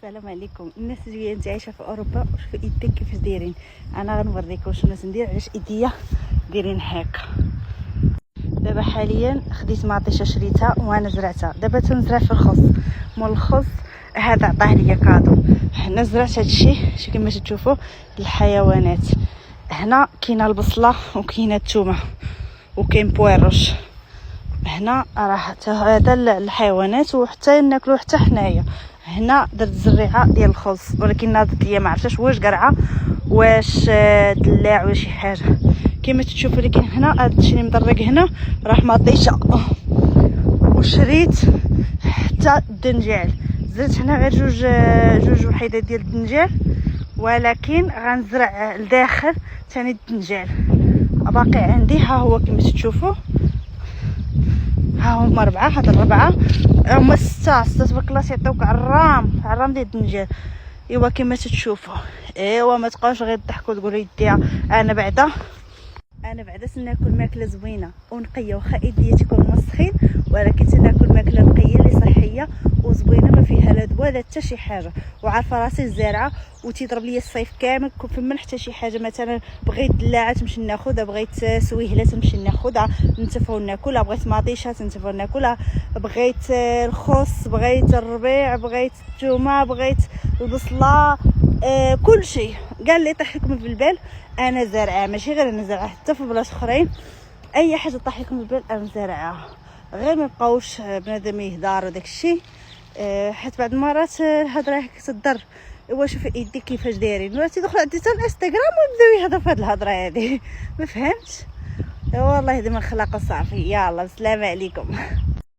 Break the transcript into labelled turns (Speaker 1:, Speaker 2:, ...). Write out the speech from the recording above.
Speaker 1: السلام عليكم الناس اللي انت عايشه في اوروبا. وشوفوا ايديك كيفاش دايرين. انا غنوريكم شنو ندير علاش ايديا دايرين هكا. دابا حاليا خديت مطيشه شريتها وانا زرعتها. دابا تنزرع في الخص. مول الخص هذا عطاه ليا كادو. هنا زرعت هادشي شي كما تشوفوا الحيوانات. هنا كاينه البصله وكاينه الثومه وكاين بويروش. هنا راه هذا الحيوانات وحتى ناكلو حتى حنايا. هنا درت زريعه ديال الخبز ولكن ناضت ليا ما عرفتش واش قرعه واش دلاع ولا شي حاجه كما تشوفوا. لكن هنا هادشي اللي مدرق هنا راه مطيشه. وشريت حتى الدنجال. زرت هنا غير جوج وحيدات ديال الدنجال ولكن غنزرع لداخل ثاني الدنجال. باقي عندي ها هو كما تشوفوا. ها هما 4. هاد الربعه هما 6 تبارك الله تيعطيوك عرام ديال الدنجال. ايوا كما تشوفوا. ايوا ما تبقاوش غير تضحكوا تقولوا يديها انا بعدا تناكل ماكله زوينه ونقيه. واخا ايديا تكون مسخين ولكن تناكل ماكله نقيه اللي صحيه وزوينه ما فيها لا دواء لا حتى شي حاجه. وعارفه راسي الزارعه وتيضرب لي الصيف كامل فما حتى شي حاجه. مثلا بغيت دلاعه تمشي ناخذها، بغيت سويهله تمشي ناخذها نتفاو ناكلها، بغيت مطيشه تنتفاو ناكلها، بغيت الخص، بغيت الربيع، بغيت الثومه، بغيت البصله، كل شيء قال لي طيح لكم في البال انا زارعه. ماشي غير انا زارعه حتى في بلاص اخرين اي حاجه طيح لكم في البال انا زارعها. غير ما بقاوش بنادم يهدار وداك الشيء. حيت بعض المرات الهضره هكا تضر. ايوا شوفي ايديك كيفاش دايرين. ولاتي دخل عندي حتى الانستغرام وبداو يهضروا في هاد الهضره هذه ما فهمتش. والله هذه من خلق صافي. يلا السلام عليكم.